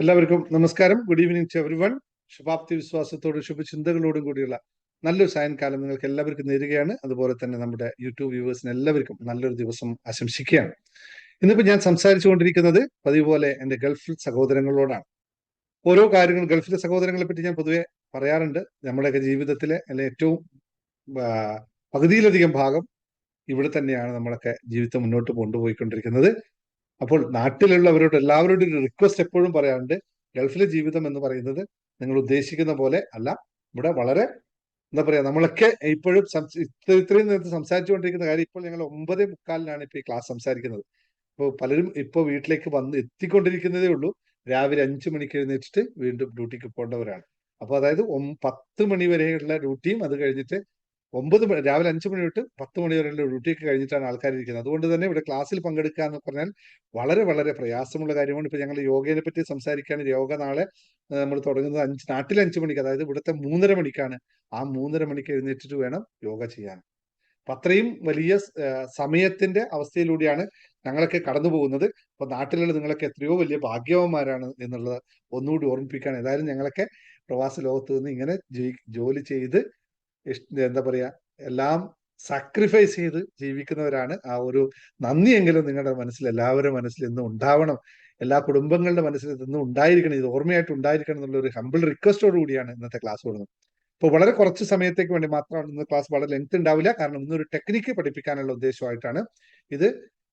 എല്ലാവർക്കും നമസ്കാരം. Good evening to everyone. ശുഭാപ്തി വിശ്വാസത്തോടും ശുഭചിന്തകളോടും കൂടിയുള്ള നല്ലൊരു സായൻകാലം നിങ്ങൾക്ക് എല്ലാവർക്കും നേരുകയാണ്. അതുപോലെ തന്നെ നമ്മുടെ യൂട്യൂബ് വ്യൂവേഴ്സിന് എല്ലാവർക്കും നല്ലൊരു ദിവസം ആശംസിക്കുകയാണ്. ഇന്നിപ്പോൾ ഞാൻ സംസാരിച്ചുകൊണ്ടിരിക്കുന്നത് പതിവ് പോലെ എൻ്റെ ഗൾഫ് സഹോദരങ്ങളോടാണ്. ഓരോ കാര്യങ്ങൾ ഗൾഫിലെ സഹോദരങ്ങളെ പറ്റി ഞാൻ പൊതുവെ പറയാറുണ്ട്. നമ്മുടെയൊക്കെ ജീവിതത്തിലെ അല്ലെ ഏറ്റവും പകുതിയിലധികം ഭാഗം ഇവിടെ തന്നെയാണ് നമ്മളൊക്കെ ജീവിതം മുന്നോട്ട് കൊണ്ടുപോയിക്കൊണ്ടിരിക്കുന്നത്. അപ്പോൾ നാട്ടിലുള്ളവരോട് എല്ലാവരോടും ഒരു റിക്വസ്റ്റ് എപ്പോഴും പറയാറുണ്ട്. ഗൾഫിലെ ജീവിതം എന്ന് പറയുന്നത് നിങ്ങൾ ഉദ്ദേശിക്കുന്ന പോലെ അല്ല. ഇവിടെ വളരെ എന്താ പറയാ, നമ്മളൊക്കെ ഇപ്പോഴും ഇത്രയും നേരത്തെ സംസാരിച്ചുകൊണ്ടിരിക്കുന്ന കാര്യം ഇപ്പോൾ ഞങ്ങൾ 9:45 ഇപ്പോൾ ഈ ക്ലാസ് സംസാരിക്കുന്നത്. ഇപ്പോൾ പലരും ഇപ്പോൾ വീട്ടിലേക്ക് വന്ന് എത്തിക്കൊണ്ടിരിക്കുന്നതേ ഉള്ളൂ. രാവിലെ 5 മണിക്ക് എഴുന്നേറ്റിട്ട് വീണ്ടും ഡ്യൂട്ടിക്ക് പോകേണ്ടവരാണ്. അപ്പോൾ അതായത് 10 മണി വരെയുള്ള ഡ്യൂട്ടിയും അത് കഴിഞ്ഞിട്ട് രാവിലെ 5 മണി തൊട്ട് 10 മണി വരെയുള്ള ഡ്യൂട്ടിയൊക്കെ കഴിഞ്ഞിട്ടാണ് ആൾക്കാർ ഇരിക്കുന്നത്. അതുകൊണ്ട് തന്നെ ഇവിടെ ക്ലാസ്സിൽ പങ്കെടുക്കുക എന്ന് പറഞ്ഞാൽ വളരെ വളരെ പ്രയാസമുള്ള കാര്യമാണ്. ഇപ്പൊ ഞങ്ങൾ യോഗയെ പറ്റി സംസാരിക്കുകയാണ്. യോഗ നാളെ നമ്മൾ തുടങ്ങുന്നത് നാട്ടിൽ 5 മണിക്ക്, അതായത് ഇവിടുത്തെ 3:30 മണിക്കാണ്. ആ 3:30 മണിക്ക് എഴുന്നേറ്റിട്ട് വേണം യോഗ ചെയ്യാൻ. അപ്പൊ അത്രയും വലിയ സമയത്തിന്റെ അവസ്ഥയിലൂടെയാണ് ഞങ്ങളൊക്കെ കടന്നു പോകുന്നത്. അപ്പൊ നാട്ടിലുള്ള നിങ്ങളൊക്കെ എത്രയോ വലിയ ഭാഗ്യവാന്മാരാണ് എന്നുള്ളത് ഒന്നുകൂടി ഓർമ്മിപ്പിക്കുകയാണ്. ഏതായാലും ഞങ്ങളൊക്കെ പ്രവാസ ലോകത്ത് നിന്ന് ഇങ്ങനെ ജോലി ചെയ്ത് എന്താ പറയാ, എല്ലാം സാക്രിഫൈസ് ചെയ്ത് ജീവിക്കുന്നവരാണ്. ആ ഒരു നന്ദിയെങ്കിലും നിങ്ങളുടെ മനസ്സിൽ, എല്ലാവരുടെ മനസ്സിൽ ഇന്നും ഉണ്ടാവണം. എല്ലാ കുടുംബങ്ങളുടെ മനസ്സിൽ ഇന്നും ഉണ്ടായിരിക്കണം. ഇത് ഓർമ്മയായിട്ട് ഉണ്ടായിരിക്കണം എന്നുള്ള ഒരു ഹമ്പിൾ റിക്വസ്റ്റോട് കൂടിയാണ് ഇന്നത്തെ ക്ലാസ് കൊടുക്കുന്നത്. ഇപ്പോൾ വളരെ കുറച്ച് സമയത്തേക്ക് വേണ്ടി മാത്രമാണ് ഇന്ന് ക്ലാസ്. വളരെ ലെങ്ത് ഉണ്ടാവില്ല, കാരണം ഇന്നൊരു ടെക്നിക്ക് പഠിപ്പിക്കാനുള്ള ഉദ്ദേശമായിട്ടാണ് ഇത്.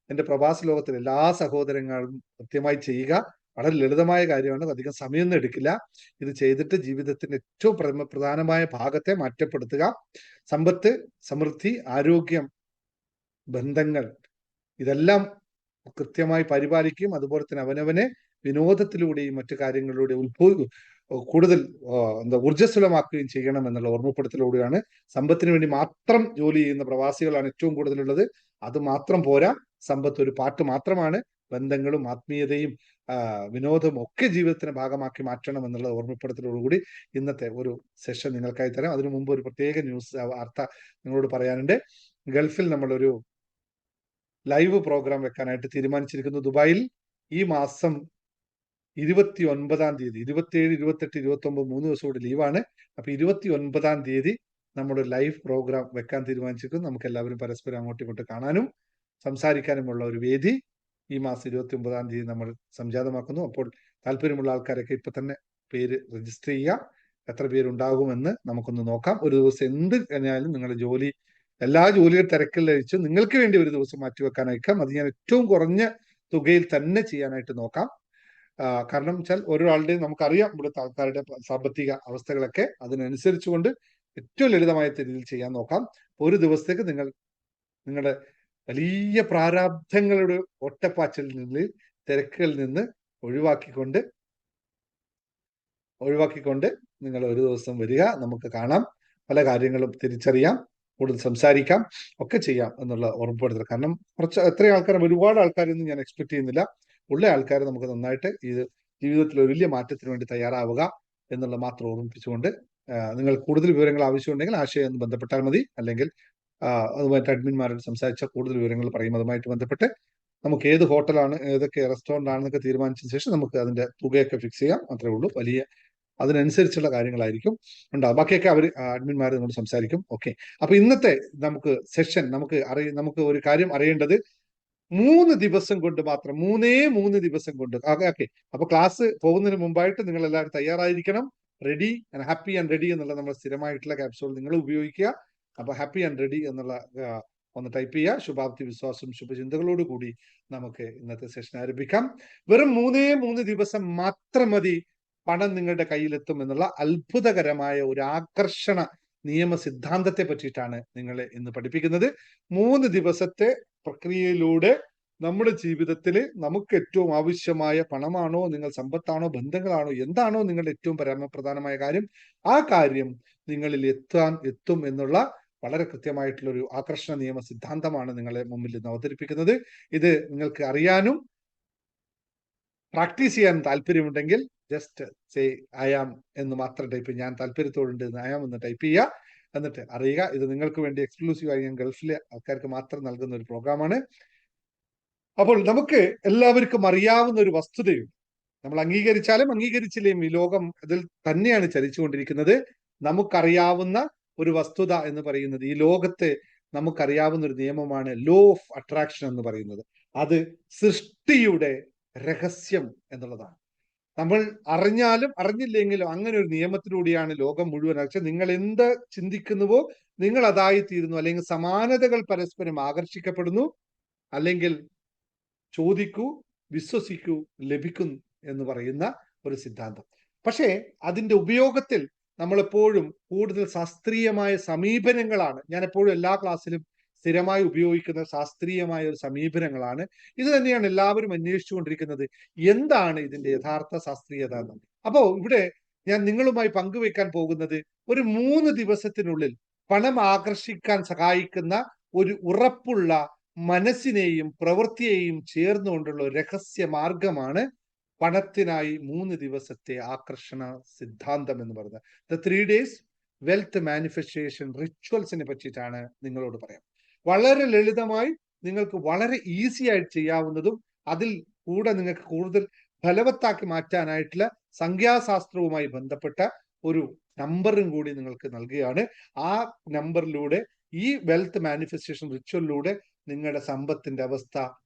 എന്റെ പ്രവാസ ലോകത്തിലെ എല്ലാ സഹോദരങ്ങളും കൃത്യമായി ചെയ്യുക. വളരെ ലളിതമായ കാര്യമാണ്, അധികം സമയമൊന്നും എടുക്കില്ല. ഇത് ചെയ്തിട്ട് ജീവിതത്തിന്റെ ഏറ്റവും പ്രധാനമായ ഭാഗത്തെ മാറ്റപ്പെടുത്തുക. സമ്പത്ത്, സമൃദ്ധി, ആരോഗ്യം, ബന്ധങ്ങൾ, ഇതെല്ലാം കൃത്യമായി പരിപാലിക്കും. അതുപോലെ തന്നെ അവനവനെ വിനോദത്തിലൂടെയും മറ്റു കാര്യങ്ങളിലൂടെയും കൂടുതൽ ഊർജ്ജസ്വലമാക്കുകയും ചെയ്യണം എന്നുള്ള ഓർമ്മപ്പെടുത്തലോടെയാണ്. സമ്പത്തിന് വേണ്ടി മാത്രം ജോലി ചെയ്യുന്ന പ്രവാസികളാണ് ഏറ്റവും കൂടുതലുള്ളത്. അത് മാത്രം പോരാ. സമ്പത്ത് ഒരു പാട്ട് മാത്രമാണ്. ബന്ധങ്ങളും ആത്മീയതയും വിനോദവും ഒക്കെ ജീവിതത്തിന് ഭാഗമാക്കി മാറ്റണം എന്നുള്ള ഓർമ്മപ്പെടുത്തലോടുകൂടി ഇന്നത്തെ ഒരു സെഷൻ നിങ്ങൾക്കായി തരാം. അതിനു മുമ്പ് ഒരു പ്രത്യേക വാർത്ത നിങ്ങളോട് പറയാനുണ്ട്. ഗൾഫിൽ നമ്മളൊരു ലൈവ് പ്രോഗ്രാം വെക്കാനായിട്ട് തീരുമാനിച്ചിരിക്കുന്നു. ദുബായിൽ ഈ മാസം 29-ാം തീയതി, 27, 28, 29 3 ദിവസം കൂടി ലീവാണ്. അപ്പൊ 29-ാം തീയതി നമ്മുടെ ലൈവ് പ്രോഗ്രാം വെക്കാൻ തീരുമാനിച്ചിരിക്കുന്നു. നമുക്ക് എല്ലാവരും പരസ്പരം അങ്ങോട്ടും ഇങ്ങോട്ടും കാണാനും സംസാരിക്കാനുമുള്ള ഒരു വേദി ഈ മാസം 29-ാം തീയതി നമ്മൾ സംജാതമാക്കുന്നു. അപ്പോൾ താല്പര്യമുള്ള ആൾക്കാരൊക്കെ ഇപ്പൊ തന്നെ പേര് രജിസ്റ്റർ ചെയ്യുക. എത്ര പേരുണ്ടാകുമെന്ന് നമുക്കൊന്ന് നോക്കാം. ഒരു ദിവസം എന്ത് കഴിഞ്ഞാലും നിങ്ങളുടെ എല്ലാ ജോലിയുടെ തിരക്കിലഴിച്ച് നിങ്ങൾക്ക് വേണ്ടി ഒരു ദിവസം മാറ്റിവെക്കാനായിരിക്കാം. അത് ഞാൻ ഏറ്റവും കുറഞ്ഞ തുകയിൽ തന്നെ ചെയ്യാനായിട്ട് നോക്കാം. കാരണം വെച്ചാൽ ഒരാളുടെയും നമുക്കറിയാം ഇവിടുത്തെ ആൾക്കാരുടെ സാമ്പത്തിക അവസ്ഥകളൊക്കെ. അതിനനുസരിച്ചുകൊണ്ട് ഏറ്റവും ലളിതമായ രീതിയിൽ ചെയ്യാൻ നോക്കാം. ഒരു ദിവസത്തേക്ക് നിങ്ങളുടെ വലിയ പ്രാരാബ്ധങ്ങളുടെ ഒറ്റപ്പാച്ചിൽ നിന്ന്, തിരക്കുകളിൽ നിന്ന് ഒഴിവാക്കിക്കൊണ്ട് നിങ്ങൾ ഒരു ദിവസം വരിക. നമുക്ക് കാണാം, പല കാര്യങ്ങളും തിരിച്ചറിയാം, കൂടുതൽ സംസാരിക്കാം, ഒക്കെ ചെയ്യാം എന്നുള്ള ഓർമ്മപ്പെടുത്തൽ. കാരണം എത്ര ആൾക്കാർ, ഒരുപാട് ആൾക്കാരൊന്നും ഞാൻ എക്സ്പെക്ട് ചെയ്യുന്നില്ല. ഉള്ള ആൾക്കാർ നമുക്ക് നന്നായിട്ട് ഇത് ജീവിതത്തിൽ ഒരു വലിയ മാറ്റത്തിന് വേണ്ടി തയ്യാറാവുക എന്നുള്ള മാത്രം ഓർമ്മിപ്പിച്ചുകൊണ്ട്, നിങ്ങൾ കൂടുതൽ വിവരങ്ങൾ ആവശ്യമുണ്ടെങ്കിൽ ആശയം ഒന്ന് ബന്ധപ്പെട്ടാൽ മതി. അല്ലെങ്കിൽ അതുമായിട്ട് അഡ്മിന്മാരോട് സംസാരിച്ച കൂടുതൽ വിവരങ്ങൾ പറയും. അതുമായിട്ട് ബന്ധപ്പെട്ട് നമുക്ക് ഏത് ഹോട്ടലാണ്, ഏതൊക്കെ റെസ്റ്റോറൻ്റ് ആണെന്നൊക്കെ തീരുമാനിച്ചതിന് ശേഷം നമുക്ക് അതിന്റെ തുകയൊക്കെ ഫിക്സ് ചെയ്യാം. അത്രേ ഉള്ളൂ. അതിനനുസരിച്ചുള്ള കാര്യങ്ങളായിരിക്കും ഉണ്ടാവും. ബാക്കിയൊക്കെ അവർ അഡ്മിന്മാർ നമ്മളോട് സംസാരിക്കും. ഓക്കെ. അപ്പൊ ഇന്നത്തെ നമുക്ക് സെഷൻ നമുക്ക് ഒരു കാര്യം അറിയേണ്ടത് 3 ദിവസം കൊണ്ട് മാത്രം, 3 ദിവസം കൊണ്ട്. ഓക്കെ. അപ്പൊ ക്ലാസ് പോകുന്നതിന് മുമ്പായിട്ട് നിങ്ങൾ എല്ലാവരും തയ്യാറായിരിക്കണം. Ready and happy and ready എന്നുള്ള നമ്മുടെ സ്ഥിരമായിട്ടുള്ള ക്യാപ്സൂൾ നിങ്ങൾ ഉപയോഗിക്കുക. അപ്പൊ ഹാപ്പി ആൻഡ് റെഡി എന്നുള്ള ഒന്ന് ടൈപ്പ് ചെയ്യുക. ശുഭാപ്തി വിശ്വാസം ശുഭചിന്തകളോട് കൂടി നമുക്ക് ഇന്നത്തെ സെഷൻ ആരംഭിക്കാം. വെറും 3 ദിവസം മാത്രം മതി പണം നിങ്ങളുടെ കയ്യിലെത്തും എന്നുള്ള അത്ഭുതകരമായ ഒരു ആകർഷണ നിയമ സിദ്ധാന്തത്തെ പറ്റിയിട്ടാണ് നിങ്ങളെ ഇന്ന് പഠിപ്പിക്കുന്നത്. 3 ദിവസത്തെ പ്രക്രിയയിലൂടെ നമ്മുടെ ജീവിതത്തിൽ നമുക്ക് ഏറ്റവും ആവശ്യമായ പണമാണോ, നിങ്ങൾ സമ്പത്താണോ, ബന്ധങ്ങളാണോ, എന്താണോ നിങ്ങളുടെ ഏറ്റവും പ്രധാനമായ കാര്യം, ആ കാര്യം നിങ്ങളിൽ എത്തും എന്നുള്ള വളരെ കൃത്യമായിട്ടുള്ള ഒരു ആകർഷണ നിയമ സിദ്ധാന്തമാണ് നിങ്ങളെ മുമ്പിൽ ഇന്ന് അവതരിപ്പിക്കുന്നത്. ഇത് നിങ്ങൾക്ക് അറിയാനും പ്രാക്ടീസ് ചെയ്യാൻ താല്പര്യമുണ്ടെങ്കിൽ ജസ്റ്റ് സേ ഐ ആം എന്ന് മാത്രം ടൈപ്പ് ചെയ്യുക. ഞാൻ താല്പര്യത്തോടുണ്ട് ഐ ആം എന്ന് ടൈപ്പ് ചെയ്യുക. എന്നിട്ട് അറിയുക, ഇത് നിങ്ങൾക്ക് വേണ്ടി എക്സ്ക്ലൂസീവായി ഞാൻ ഗൾഫിലെ ആൾക്കാർക്ക് മാത്രം നൽകുന്ന ഒരു പ്രോഗ്രാമാണ്. അപ്പോൾ നമുക്ക് എല്ലാവർക്കും അറിയാവുന്ന ഒരു വസ്തുതയുണ്ട്. നമ്മൾ അംഗീകരിച്ചാലും അംഗീകരിച്ചില്ലേയും ഈ ലോകം അതിൽ തന്നെയാണ് ചലിച്ചുകൊണ്ടിരിക്കുന്നത്. നമുക്കറിയാവുന്ന ഒരു വസ്തുത എന്ന് പറയുന്നത്, ഈ ലോകത്തെ നമുക്കറിയാവുന്ന ഒരു നിയമമാണ് ലോ ഓഫ് അട്രാക്ഷൻ എന്ന് പറയുന്നത്. അത് സൃഷ്ടിയുടെ രഹസ്യം എന്നുള്ളതാണ്. നമ്മൾ അറിഞ്ഞാലും അറിഞ്ഞില്ലെങ്കിലും അങ്ങനെ ഒരു നിയമത്തിലൂടെയാണ് ലോകം മുഴുവൻ. പക്ഷെ നിങ്ങൾ എന്ത് ചിന്തിക്കുന്നുവോ നിങ്ങൾ അതായി തീരുന്നു. അല്ലെങ്കിൽ സമാനതകൾ പരസ്പരം ആകർഷിക്കപ്പെടുന്നു, അല്ലെങ്കിൽ ചോദിക്കൂ, വിശ്വസിക്കൂ, ലഭിക്കും എന്ന് പറയുന്ന ഒരു സിദ്ധാന്തം. പക്ഷേ അതിന്റെ ഉപയോഗത്തിൽ നമ്മളെപ്പോഴും കൂടുതൽ ശാസ്ത്രീയമായ സമീപനങ്ങളാണ്, ഞാൻ എപ്പോഴും എല്ലാ ക്ലാസ്സിലും സ്ഥിരമായി ഉപയോഗിക്കുന്ന ശാസ്ത്രീയമായ ഒരു സമീപനങ്ങളാണ്. ഇത് തന്നെയാണ് എല്ലാവരും അന്വേഷിച്ചുകൊണ്ടിരിക്കുന്നത്, എന്താണ് ഇതിന്റെ യഥാർത്ഥ ശാസ്ത്രീയത എന്ന്. അപ്പോ ഇവിടെ ഞാൻ നിങ്ങളുമായി പങ്കുവെക്കാൻ പോകുന്നത്, ഒരു 3 ദിവസത്തിനുള്ളിൽ പണം ആകർഷിക്കാൻ സഹായിക്കുന്ന ഒരു ഉറപ്പുള്ള മനസ്സിനെയും പ്രവൃത്തിയെയും ചേർന്നുകൊണ്ടുള്ള ഒരു രഹസ്യ മാർഗമാണ് പണത്തിനായി 3 ദിവസത്തെ ആകർഷണ സിദ്ധാന്തം എന്ന് പറയുന്നത്. ദ 3 days വെൽത്ത് മാനിഫെസ്റ്റേഷൻ റിച്വൽസിനെ പറ്റിയിട്ടാണ് നിങ്ങളോട് പറയാം. വളരെ ലളിതമായി നിങ്ങൾക്ക് വളരെ ഈസി ആയിട്ട് ചെയ്യാവുന്നതും അതിൽ കൂടെ നിങ്ങൾക്ക് കൂടുതൽ ഫലവത്താക്കി മാറ്റാനായിട്ടുള്ള സംഖ്യാശാസ്ത്രവുമായി ബന്ധപ്പെട്ട ഒരു നമ്പറും കൂടി നിങ്ങൾക്ക് നൽകുകയാണ്. ആ നമ്പറിലൂടെ, ഈ വെൽത്ത് മാനിഫെസ്റ്റേഷൻ റിച്വലിലൂടെ നിങ്ങളുടെ സമ്പത്തിന്റെ അവസ്ഥ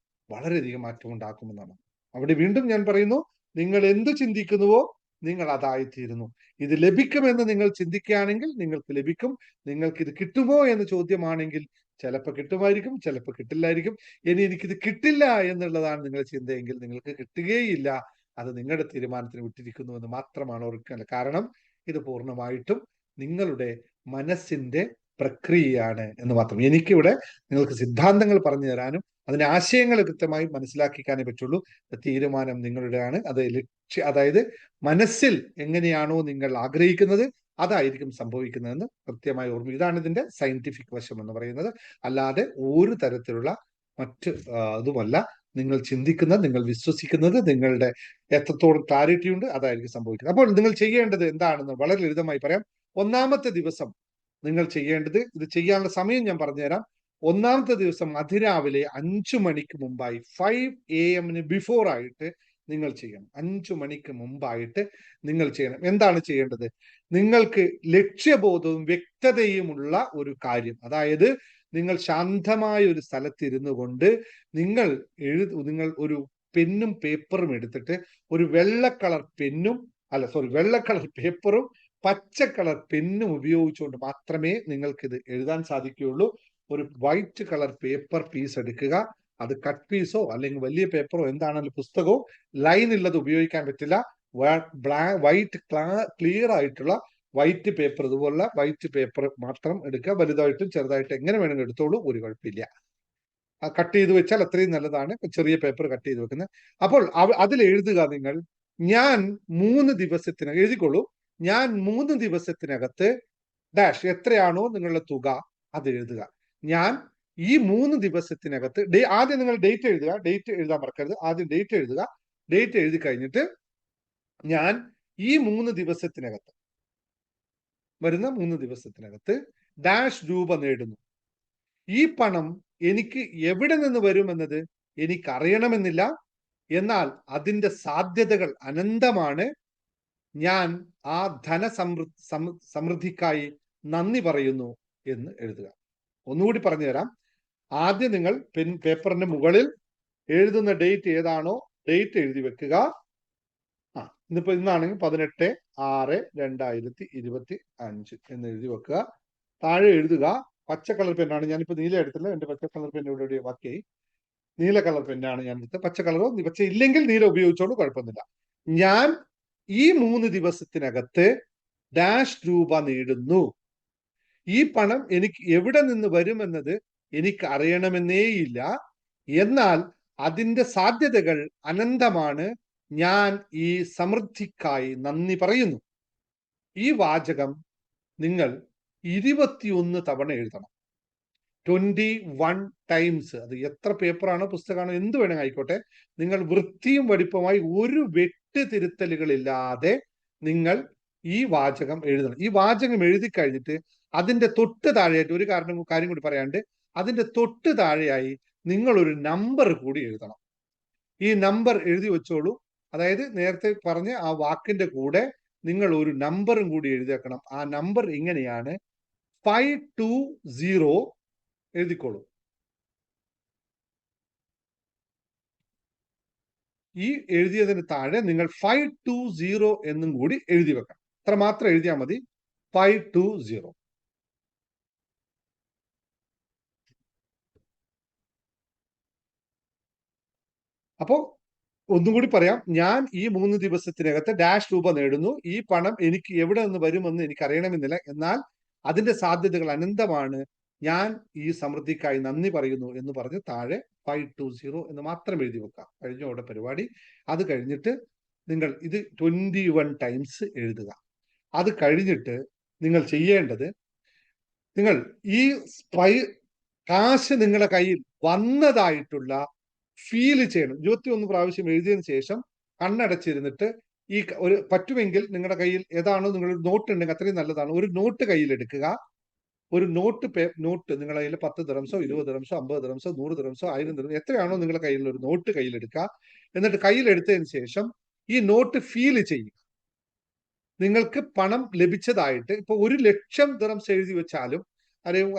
വളരെയധികം മാറ്റം ഉണ്ടാക്കുമെന്നാണ്. അവിടെ വീണ്ടും ഞാൻ പറയുന്നു, നിങ്ങൾ എന്ത് ചിന്തിക്കുന്നുവോ നിങ്ങൾ അതായിത്തീരുന്നു. ഇത് ലഭിക്കുമെന്ന് നിങ്ങൾ ചിന്തിക്കുകയാണെങ്കിൽ നിങ്ങൾക്ക് ലഭിക്കും. നിങ്ങൾക്ക് ഇത് കിട്ടുമോ എന്ന് ചോദ്യമാണെങ്കിൽ ചിലപ്പോൾ കിട്ടുമായിരിക്കും, ചിലപ്പോൾ കിട്ടില്ലായിരിക്കും. ഇനി എനിക്കിത് കിട്ടില്ല എന്നുള്ളതാണ് നിങ്ങളുടെ ചിന്തയെങ്കിൽ നിങ്ങൾക്ക് കിട്ടുകയില്ല. അത് നിങ്ങളുടെ തീരുമാനത്തിന് വിട്ടിരിക്കുന്നു എന്ന് മാത്രമാണ് ഓർക്കുക. കാരണം ഇത് പൂർണ്ണമായിട്ടും നിങ്ങളുടെ മനസ്സിന്റെ പ്രക്രിയയാണ് എന്ന് മാത്രം. എനിക്കിവിടെ നിങ്ങൾക്ക് സിദ്ധാന്തങ്ങൾ പറഞ്ഞു തരാനും അതിന്റെ ആശയങ്ങൾ കൃത്യമായി മനസ്സിലാക്കിക്കാനേ പറ്റുള്ളൂ. തീരുമാനം നിങ്ങളുടെയാണ്. അത് അതായത് മനസ്സിൽ എങ്ങനെയാണോ നിങ്ങൾ ആഗ്രഹിക്കുന്നത് അതായിരിക്കും സംഭവിക്കുന്നതെന്ന് കൃത്യമായി ഓർമ്മ. ഇതാണ് ഇതിന്റെ സയന്റിഫിക് വശം എന്ന് പറയുന്നത്. അല്ലാതെ ഒരു തരത്തിലുള്ള മറ്റ് ഇതുമല്ല. നിങ്ങൾ ചിന്തിക്കുന്നത്, നിങ്ങൾ വിശ്വസിക്കുന്നത്, നിങ്ങളുടെ എത്രത്തോളം ക്ലാരിറ്റി ഉണ്ട് അതായിരിക്കും സംഭവിക്കുന്നത്. അപ്പോൾ നിങ്ങൾ ചെയ്യേണ്ടത് എന്താണെന്ന് വളരെ ലളിതമായി പറയാം. ഒന്നാമത്തെ ദിവസം നിങ്ങൾ ചെയ്യേണ്ടത്, ഇത് ചെയ്യാനുള്ള സമയം ഞാൻ പറഞ്ഞുതരാം. ഒന്നാമത്തെ ദിവസം അതിരാവിലെ 5 മണിക്ക് മുമ്പായി, 5 AM ബിഫോർ ആയിട്ട് നിങ്ങൾ ചെയ്യണം. 5 മണിക്ക് മുമ്പായിട്ട് നിങ്ങൾ ചെയ്യണം. എന്താണ് ചെയ്യേണ്ടത്? നിങ്ങൾക്ക് ലക്ഷ്യബോധവും വ്യക്തതയുമുള്ള ഒരു കാര്യം, നിങ്ങൾ ശാന്തമായ ഒരു സ്ഥലത്തിരുന്നു കൊണ്ട് നിങ്ങൾ ഒരു പെന്നും പേപ്പറും എടുത്തിട്ട്, ഒരു വെള്ള കളർ പേപ്പറും പച്ച കളർ പെന്നും ഉപയോഗിച്ചുകൊണ്ട് മാത്രമേ നിങ്ങൾക്ക് ഇത് എഴുതാൻ സാധിക്കുകയുള്ളൂ. ഒരു വൈറ്റ് കളർ പേപ്പർ പീസ് എടുക്കുക. അത് കട്ട് പീസോ അല്ലെങ്കിൽ വലിയ പേപ്പറോ എന്താണെങ്കിലും, പുസ്തകമോ ലൈൻ ഉള്ളത് ഉപയോഗിക്കാൻ പറ്റില്ല. വൈറ്റ് ക്ലിയർ ആയിട്ടുള്ള വൈറ്റ് പേപ്പർ, ഇതുപോലുള്ള വൈറ്റ് പേപ്പർ മാത്രം എടുക്കുക. വലുതായിട്ടും ചെറുതായിട്ടും എങ്ങനെ വേണമെങ്കിലും എടുത്തോളൂ, ഒരു കുഴപ്പമില്ല. കട്ട് ചെയ്ത് വെച്ചാൽ അത്രയും നല്ലതാണ്, ചെറിയ പേപ്പർ കട്ട് ചെയ്ത് വെക്കുന്നത്. അപ്പോൾ അതിൽ എഴുതുക, നിങ്ങൾ ഞാൻ 3 ദിവസത്തിനകം എഴുതിക്കൊള്ളൂ. ഞാൻ 3 ദിവസത്തിനകത്ത് ഡാഷ് എത്രയാണോ നിങ്ങളുടെ തുക അത് എഴുതുക. ഞാൻ ഈ 3 ദിവസത്തിനകത്ത് ആദ്യം നിങ്ങൾ ഡേറ്റ് എഴുതുക. ഡേറ്റ് എഴുതാൻ മറക്കരുത്. ആദ്യം ഡേറ്റ് എഴുതുക. ഡേറ്റ് എഴുതി കഴിഞ്ഞിട്ട് ഞാൻ ഈ 3 ദിവസത്തിനകത്ത്, വരുന്ന 3 ദിവസത്തിനകത്ത് ഡാഷ് രൂപ നേടുന്നു. ഈ പണം എനിക്ക് എവിടെ നിന്ന് വരുമെന്നത് എനിക്കറിയണമെന്നില്ല. എന്നാൽ അതിന്റെ സാധ്യതകൾ അനന്തമാണ്. ഞാൻ ആ സമൃദ്ധിക്കായി നന്ദി പറയുന്നു എന്ന് എഴുതുക. ഒന്നുകൂടി പറഞ്ഞു തരാം. ആദ്യം നിങ്ങൾ പേപ്പറിന്റെ മുകളിൽ എഴുതുന്ന ഡേറ്റ് ഏതാണോ ഡേറ്റ് എഴുതി വെക്കുക. ഇന്നിപ്പോ ഇന്നാണെങ്കിൽ 18/6/2025 എന്ന് എഴുതി വെക്കുക. താഴെ എഴുതുക, പച്ച കളർ പെന്നാണ്, ഞാനിപ്പോ നീല എടുത്തില്ല, എന്റെ പച്ച കളർ പെൻ ഇവിടെ ബാക്കിയായി. നീല കളർ പെന്നാണ് ഞാൻ എടുത്തത്. പച്ച കളറോ പച്ച ഇല്ലെങ്കിൽ നീല ഉപയോഗിച്ചോളൂ, കുഴപ്പമൊന്നുമില്ല. ഞാൻ ഈ 3 ദിവസത്തിനകത്ത് ഡാഷ് രൂപ നേടുന്നു. ഈ പണം എനിക്ക് എവിടെ നിന്ന് വരുമെന്നത് എനിക്ക് അറിയണമെന്നേയില്ല. എന്നാൽ അതിന്റെ സാധ്യതകൾ അനന്തമാണ്. ഞാൻ ഈ സമൃദ്ധിക്കായി നന്ദി പറയുന്നു. ഈ വാചകം നിങ്ങൾ 21 തവണ എഴുതണം. 21 ടൈംസ്. അത് എത്ര പേപ്പറാണോ പുസ്തകമാണോ എന്ത് വേണമെങ്കിൽ ആയിക്കോട്ടെ, നിങ്ങൾ വൃത്തിയും വെടിപ്പുമായി ഒരു തിരുത്തലുകളില്ലാതെ നിങ്ങൾ ഈ വാചകം എഴുതണം. ഈ വാചകം എഴുതി കഴിഞ്ഞിട്ട് അതിന്റെ തൊട്ട് താഴെയായിട്ട് ഒരു കാര്യം കൂടി പറയാണ്ട്, അതിന്റെ തൊട്ട് താഴെയായി നിങ്ങൾ ഒരു നമ്പർ കൂടി എഴുതണം. ഈ നമ്പർ എഴുതി വെച്ചോളൂ. അതായത് നേരത്തെ പറഞ്ഞ ആ വാക്കിന്റെ കൂടെ നിങ്ങൾ ഒരു നമ്പറും കൂടി എഴുതി വെക്കണം. ആ നമ്പർ ഇങ്ങനെയാണ് 520. എഴുതിക്കോളൂ. ഈ എഴുതിയതിന് താഴെ നിങ്ങൾ 520 എന്നും കൂടി എഴുതി വെക്കണം. അത്ര മാത്രം എഴുതിയാൽ മതി. 520. അപ്പോ ഒന്നും കൂടി പറയാം. ഞാൻ ഈ 3 ദിവസത്തിനകത്ത് ഡാഷ് രൂപ നേടുന്നു. ഈ പണം എനിക്ക് എവിടെ നിന്ന് വരുമെന്ന് എനിക്ക് അറിയണമെന്നില്ല. എന്നാൽ അതിന്റെ സാധ്യതകൾ അനന്തമാണ്. ഞാൻ ഈ സമൃദ്ധിക്കായി നന്ദി പറയുന്നു എന്ന് പറഞ്ഞ് താഴെ 520 എന്ന് മാത്രം എഴുതി വെക്കാം. കഴിഞ്ഞോടെ പരിപാടി. അത് കഴിഞ്ഞിട്ട് നിങ്ങൾ ഇത് 21 ടൈംസ് എഴുതുക. അത് കഴിഞ്ഞിട്ട് നിങ്ങൾ ചെയ്യേണ്ടത്, നിങ്ങൾ ഈ കാശ് നിങ്ങളുടെ കയ്യിൽ വന്നതായിട്ടുള്ള ഫീൽ ചെയ്യണം. 21 പ്രാവശ്യം എഴുതിയതിനു ശേഷം കണ്ണടച്ചിരുന്നിട്ട് ഈ ഒരു പറ്റുമെങ്കിൽ നിങ്ങളുടെ കയ്യിൽ ഏതാണോ നിങ്ങൾ നോട്ട് ഉണ്ടെങ്കിൽ അത്രയും നല്ലതാണ്. ഒരു നോട്ട് കയ്യിൽ എടുക്കുക. ഒരു നോട്ട് നിങ്ങളുടെ കയ്യിൽ 10 ദിറംസോ 20 ദിറംസോ 50 ദിറംസോ 100 ദിറംസോ 1000 ദിറംസോ എത്രയാണോ നിങ്ങളുടെ കയ്യിൽ ഒരു നോട്ട് കയ്യിലെടുക്കുക. എന്നിട്ട് കയ്യിലെടുത്തതിന് ശേഷം ഈ നോട്ട് ഫീൽ ചെയ്യുക. നിങ്ങൾക്ക് പണം ലഭിച്ചതായിട്ട് ഇപ്പൊ 1,00,000 ദിറംസ് എഴുതി വെച്ചാലും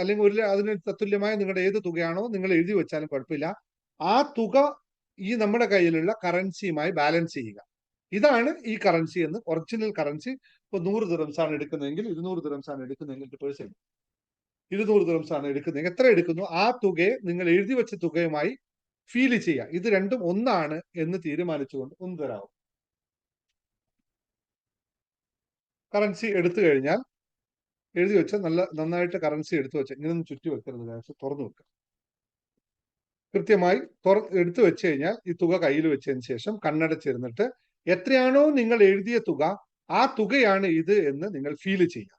അല്ലെങ്കിൽ അതിന് തത്തുല്യമായ നിങ്ങളുടെ ഏത് തുകയാണോ നിങ്ങൾ എഴുതി വെച്ചാലും കുഴപ്പമില്ല. ആ തുക ഈ നമ്മുടെ കയ്യിലുള്ള കറൻസിയുമായി ബാലൻസ് ചെയ്യുക. ഇതാണ് ഈ കറൻസി എന്ന്. ഒറിജിനൽ കറൻസി ഇപ്പൊ 100 ദിറംസ് ആണ് എടുക്കുന്നതെങ്കിൽ 200 ദിറംസ് ആണ് എടുക്കുന്നതെങ്കിൽ 200 ദിറംസ് ആണ് എടുക്കുന്നതെങ്കിൽ എത്ര എടുക്കുന്നു ആ തുകയെ നിങ്ങൾ എഴുതി വെച്ച തുകയുമായി ഫീൽ ചെയ്യുക. ഇത് രണ്ടും ഒന്നാണ് എന്ന് തീരുമാനിച്ചുകൊണ്ട് ഒന്ന് തരാവും. കറൻസി എടുത്തു കഴിഞ്ഞാൽ എഴുതി വെച്ച നന്നായിട്ട് കറൻസി എടുത്തു വെച്ച ഇങ്ങനൊന്നും ചുറ്റി വെക്കരുത്. തുറന്നു വെക്കുക. കൃത്യമായി എടുത്തു വെച്ച് കഴിഞ്ഞാൽ ഈ തുക കയ്യിൽ വെച്ചതിന് ശേഷം കണ്ണടച്ചിരുന്നിട്ട് എത്രയാണോ നിങ്ങൾ എഴുതിയ തുക ആ തുകയാണ് ഇത് എന്ന് നിങ്ങൾ ഫീൽ ചെയ്യുക.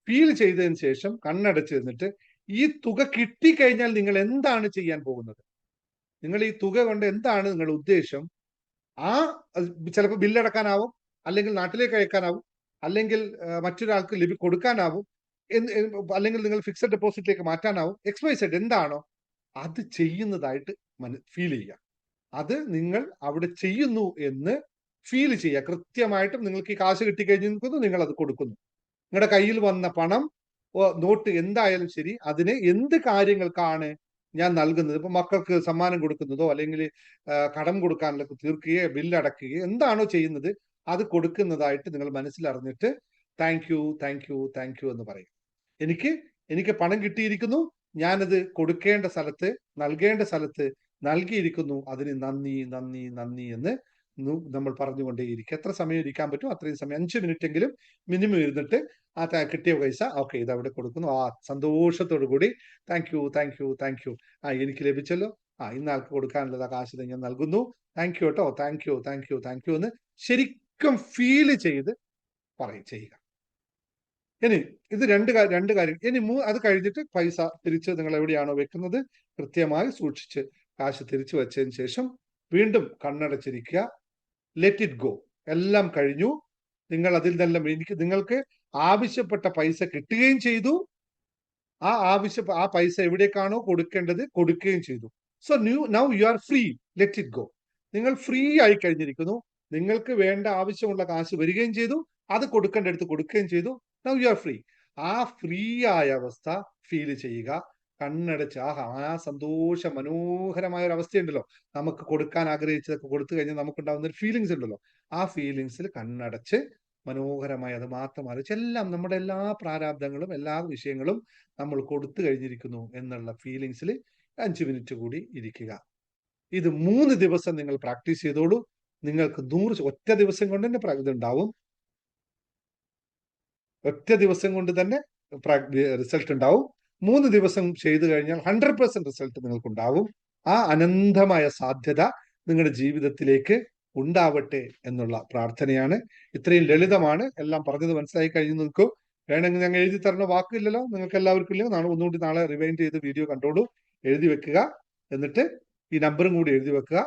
ഫീൽ ചെയ്തതിന് ശേഷം കണ്ണടച്ചിരുന്നിട്ട് ഈ തുക കിട്ടിക്കഴിഞ്ഞാൽ നിങ്ങൾ എന്താണ് ചെയ്യാൻ പോകുന്നത്, നിങ്ങൾ ഈ തുക കൊണ്ട് എന്താണ് നിങ്ങളുടെ ഉദ്ദേശം, ചിലപ്പോൾ ബില്ലടക്കാനാവും, അല്ലെങ്കിൽ നാട്ടിലേക്ക് അയക്കാനാവും, അല്ലെങ്കിൽ മറ്റൊരാൾക്ക് കൊടുക്കാനാവും, അല്ലെങ്കിൽ നിങ്ങൾ ഫിക്സഡ് ഡെപ്പോസിറ്റിലേക്ക് മാറ്റാനാവും. XYZ എന്താണോ അത് ചെയ്യുന്നതായിട്ട് ഫീൽ ചെയ്യുക. അത് നിങ്ങൾ അവിടെ ചെയ്യുന്നു എന്ന് ഫീൽ ചെയ്യുക. കൃത്യമായിട്ടും നിങ്ങൾക്ക് ഈ കാശ് കിട്ടിക്കഴിഞ്ഞിരിക്കുന്നു, നിങ്ങൾ അത് കൊടുക്കുന്നു. നിങ്ങളുടെ കയ്യിൽ വന്ന പണം നോട്ട് എന്തായാലും ശരി, അതിന് എന്ത് കാര്യങ്ങൾക്കാണ് ഞാൻ നൽകുന്നത്, ഇപ്പൊ മക്കൾക്ക് സമ്മാനം കൊടുക്കുന്നതോ അല്ലെങ്കിൽ കടം കൊടുക്കാനുള്ള തീർക്കുകയോ ബില്ലടക്കുകയോ എന്താണോ ചെയ്യുന്നത് അത് കൊടുക്കുന്നതായിട്ട് നിങ്ങൾ മനസ്സിലറിഞ്ഞിട്ട് താങ്ക് യു എന്ന് പറയും. എനിക്ക് പണം കിട്ടിയിരിക്കുന്നു, ഞാനത് കൊടുക്കേണ്ട സ്ഥലത്ത് നൽകേണ്ട സ്ഥലത്ത് നൽകിയിരിക്കുന്നു, അതിന് നന്ദി എന്ന് നമ്മൾ പറഞ്ഞുകൊണ്ടേയിരിക്കും. എത്ര സമയം ഇരിക്കാൻ പറ്റും അത്രയും സമയം, 5 മിനിറ്റ് എങ്കിലും മിനിമം ഇരുന്നിട്ട് ആ കിട്ടിയ പൈസ ഓക്കെ ഇത് അവിടെ കൊടുക്കുന്നു, ആ സന്തോഷത്തോടു കൂടി താങ്ക് യു എനിക്ക് ലഭിച്ചല്ലോ, ഇന്നാൾക്ക് കൊടുക്കാനുള്ളത് ആ കാശ് ഞാൻ നൽകുന്നു, താങ്ക് യു കേട്ടോ, താങ്ക് യു എന്ന് ശരിക്കും ഫീൽ ചെയ്ത് ചെയ്യുക. ഇനി ഇത് രണ്ട് കാര്യം. ഇനി അത് കഴിഞ്ഞിട്ട് പൈസ തിരിച്ച് നിങ്ങൾ എവിടെയാണോ വെക്കുന്നത് കൃത്യമായി സൂക്ഷിച്ച് കാശ് തിരിച്ചു വെച്ചതിന് ശേഷം വീണ്ടും കണ്ണടച്ചിരിക്കുക. Let it go. എല്ലാം കഴിഞ്ഞു. നിങ്ങൾ അതിൽ നിന്നെല്ലാം നിങ്ങൾക്ക് ആവശ്യപ്പെട്ട പൈസ കിട്ടുകയും ചെയ്തു. ആ പൈസ എവിടേക്കാണോ കൊടുക്കേണ്ടത് കൊടുക്കുകയും ചെയ്തു. So now you are free. Let it go. നിങ്ങൾ ഫ്രീ ആയി കഴിഞ്ഞിരിക്കുന്നു. നിങ്ങൾക്ക് വേണ്ട ആവശ്യമുള്ള കാശ് വരികയും ചെയ്തു, അത് കൊടുക്കേണ്ടടുത്ത് കൊടുക്കുകയും ചെയ്തു. Now you are free. ആ ഫ്രീ ആയ അവസ്ഥ ഫീൽ ചെയ്യുക. കണ്ണടച്ച് ആ സന്തോഷ മനോഹരമായ ഒരു അവസ്ഥയുണ്ടല്ലോ, നമുക്ക് കൊടുക്കാൻ ആഗ്രഹിച്ചതൊക്കെ കൊടുത്തു കഴിഞ്ഞാൽ നമുക്കുണ്ടാവുന്ന ഒരു ഫീലിങ്സ് ഉണ്ടല്ലോ, ആ ഫീലിങ്സിൽ കണ്ണടച്ച് മനോഹരമായി അത് മാത്രം ആലോചിച്ച് എല്ലാം നമ്മുടെ എല്ലാ പ്രാരാബ്ദങ്ങളും എല്ലാ വിഷയങ്ങളും നമ്മൾ കൊടുത്തു കഴിഞ്ഞിരിക്കുന്നു എന്നുള്ള ഫീലിങ്സിൽ 5 മിനിറ്റ് കൂടി ഇരിക്കുക. ഇത് 3 ദിവസം നിങ്ങൾ പ്രാക്ടീസ് ചെയ്തോളൂ. നിങ്ങൾക്ക് 100 ഒറ്റ ദിവസം കൊണ്ട് തന്നെ ഇതുണ്ടാവും. ഒറ്റ ദിവസം കൊണ്ട് തന്നെ റിസൾട്ട് ഉണ്ടാവും. 3 ദിവസം ചെയ്തു കഴിഞ്ഞാൽ 100% റിസൾട്ട് നിങ്ങൾക്കുണ്ടാവും. ആ അനന്തമായ സാധ്യത നിങ്ങളുടെ ജീവിതത്തിലേക്ക് ഉണ്ടാവട്ടെ എന്നുള്ള പ്രാർത്ഥനയാണ്. ഇത്രയും ലളിതമാണ്. എല്ലാം പറഞ്ഞത് മനസ്സിലായി കഴിഞ്ഞു നിൽക്കൂ. വേണമെങ്കിൽ ഞങ്ങൾ എഴുതി തരുന്ന വാക്കില്ലല്ലോ, നിങ്ങൾക്ക് എല്ലാവർക്കും ഇല്ലയോ, ഒന്നുകൂടി നാളെ റിവൈൻഡ് ചെയ്ത് വീഡിയോ കണ്ടോളൂ. എഴുതി വെക്കുക. എന്നിട്ട് ഈ നമ്പറും കൂടി എഴുതി വെക്കുക.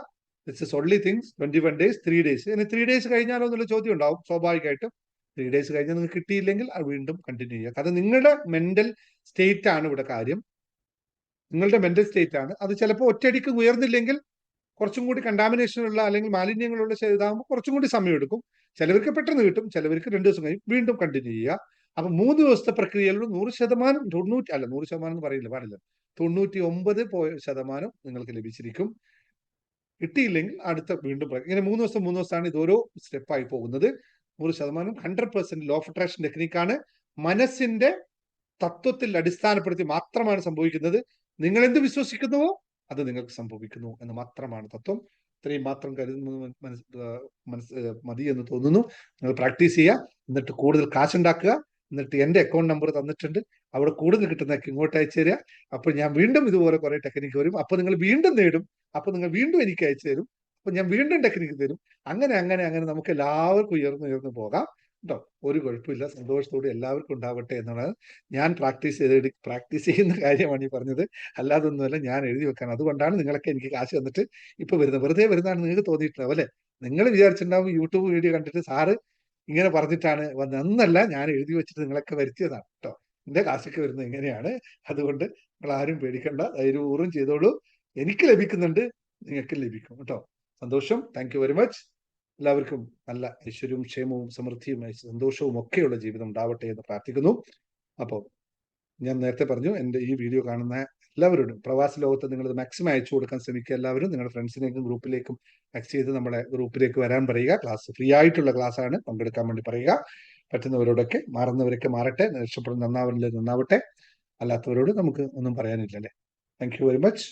This is only things. 21 days 3 days. ഇനി 3 days കഴിഞ്ഞാലോ എന്നുള്ള ചോദ്യം ഉണ്ടാവും സ്വാഭാവികമായിട്ടും. 3 days കഴിഞ്ഞാൽ നിങ്ങൾക്ക് കിട്ടിയില്ലെങ്കിൽ അത് വീണ്ടും കണ്ടിന്യൂ ചെയ്യുക. കാരണം നിങ്ങളുടെ മെന്റൽ സ്റ്റേറ്റ് ആണ് ഇവിടെ കാര്യം. നിങ്ങളുടെ മെന്റൽ സ്റ്റേറ്റ് ആണ് അത്. ചിലപ്പോൾ ഒറ്റയടിക്ക് ഉയർന്നില്ലെങ്കിൽ കുറച്ചും കൂടി കണ്ടാമിനേഷനുള്ള അല്ലെങ്കിൽ മാലിന്യങ്ങളുള്ള ഇതാകുമ്പോൾ കുറച്ചും കൂടി സമയം എടുക്കും. ചിലവർക്ക് പെട്ടെന്ന് കിട്ടും, ചിലവർക്ക് 2 ദിവസം കഴിയും. വീണ്ടും കണ്ടിന്യൂ ചെയ്യുക. അപ്പൊ 3 ദിവസത്തെ പ്രക്രിയയിൽ 100%, 100% എന്ന് പറയില്ല, പാടില്ല, 99% നിങ്ങൾക്ക് ലഭിച്ചിരിക്കും. കിട്ടിയില്ലെങ്കിൽ അടുത്ത വീണ്ടും ഇങ്ങനെ 3 ദിവസം 3 ദിവസമാണ് ഇത് ഓരോ സ്റ്റെപ്പായി പോകുന്നത്. 100%, 100% ലോ ഓഫ് അട്രാക്ഷൻ ടെക്നിക്കാണ്. മനസ്സിന്റെ തത്വത്തിൽ അടിസ്ഥാനപ്പെടുത്തി മാത്രമാണ് സംഭവിക്കുന്നത്. നിങ്ങൾ എന്ത് വിശ്വസിക്കുന്നുവോ അത് നിങ്ങൾക്ക് സംഭവിക്കുന്നു എന്ന് മാത്രമാണ് തത്വം. ഇത്രയും മാത്രം മതി എന്ന് തോന്നുന്നു. നിങ്ങൾ പ്രാക്ടീസ് ചെയ്യുക, എന്നിട്ട് കൂടുതൽ കാശുണ്ടാക്കുക. എന്നിട്ട് എൻ്റെ അക്കൗണ്ട് നമ്പർ തന്നിട്ടുണ്ട്, അവിടെ കൂടുതൽ കിട്ടുന്നതൊക്കെ ഇങ്ങോട്ട് അയച്ചു തരിക. അപ്പോൾ ഞാൻ വീണ്ടും ഇതുപോലെ കുറെ ടെക്നിക്ക് വരും. അപ്പോൾ നിങ്ങൾ വീണ്ടും നേടും. അപ്പോൾ നിങ്ങൾ വീണ്ടും എനിക്ക് അയച്ചു തരും. അപ്പോൾ ഞാൻ വീണ്ടും ടെക്നിക്ക് തരും. അങ്ങനെ അങ്ങനെ അങ്ങനെ നമുക്ക് എല്ലാവർക്കും ഉയർന്നു പോകാം കേട്ടോ. ഒരു കുഴപ്പമില്ല. സന്തോഷത്തോടെ എല്ലാവർക്കും ഉണ്ടാവട്ടെ എന്നുള്ളത് ഞാൻ പ്രാക്ടീസ് ചെയ്യുന്ന കാര്യമാണ് ഈ പറഞ്ഞത്. അല്ലാതൊന്നുമല്ല, ഞാൻ എഴുതി വെക്കാൻ. അതുകൊണ്ടാണ് നിങ്ങളൊക്കെ എനിക്ക് കാശ് തന്നിട്ട് ഇപ്പൊ വരുന്നത്. വെറുതെ വരുന്നതാണ് നിങ്ങൾക്ക് തോന്നിയിട്ടുണ്ടാവും അല്ലെ? നിങ്ങൾ വിചാരിച്ചിട്ടുണ്ടാവും യൂട്യൂബ് വീഡിയോ കണ്ടിട്ട് സാറ് ഇങ്ങനെ പറഞ്ഞിട്ടാണ് വന്നത്. എന്നല്ല, ഞാൻ എഴുതി വെച്ചിട്ട് നിങ്ങളൊക്കെ വരുത്തിയതാണ് കേട്ടോ. എന്റെ കാശൊക്കെ വരുന്നത് എങ്ങനെയാണ്. അതുകൊണ്ട് നിങ്ങൾ ആരും പേടിക്കണ്ട, ധൈര്യപൂർവ്വം ചെയ്തോളൂ. എനിക്ക് ലഭിക്കുന്നുണ്ട്, നിങ്ങൾക്ക് ലഭിക്കും കേട്ടോ. സന്തോഷം. Thank you very much. എല്ലാവർക്കും നല്ല ഐശ്വര്യവും ക്ഷേമവും സമൃദ്ധിയും സന്തോഷവും ഒക്കെയുള്ള ജീവിതം ഉണ്ടാവട്ടെ എന്ന് പ്രാർത്ഥിക്കുന്നു. അപ്പോൾ ഞാൻ നേരത്തെ പറഞ്ഞു, എൻ്റെ ഈ വീഡിയോ കാണുന്ന എല്ലാവരോടും പ്രവാസ ലോകത്ത് നിങ്ങൾ മാക്സിമം അയച്ചു കൊടുക്കാൻ ശ്രമിക്കുക. എല്ലാവരും നിങ്ങളുടെ ഫ്രണ്ട്സിനേക്കും ഗ്രൂപ്പിലേക്കും ടെക്സ്റ്റ് ചെയ്ത് നമ്മുടെ ഗ്രൂപ്പിലേക്ക് വരാൻ പറയുക. ക്ലാസ് ഫ്രീ ആയിട്ടുള്ള ക്ലാസ് ആണ്, പങ്കെടുക്കാൻ വേണ്ടി പറയുക. പറ്റുന്നവരോടൊക്കെ, മാറുന്നവരൊക്കെ മാറട്ടെ, രക്ഷപ്പെടുന്ന നന്നാവട്ടെ. അല്ലാത്തവരോട് നമുക്ക് ഒന്നും പറയാനില്ലല്ലേ. Thank you very much.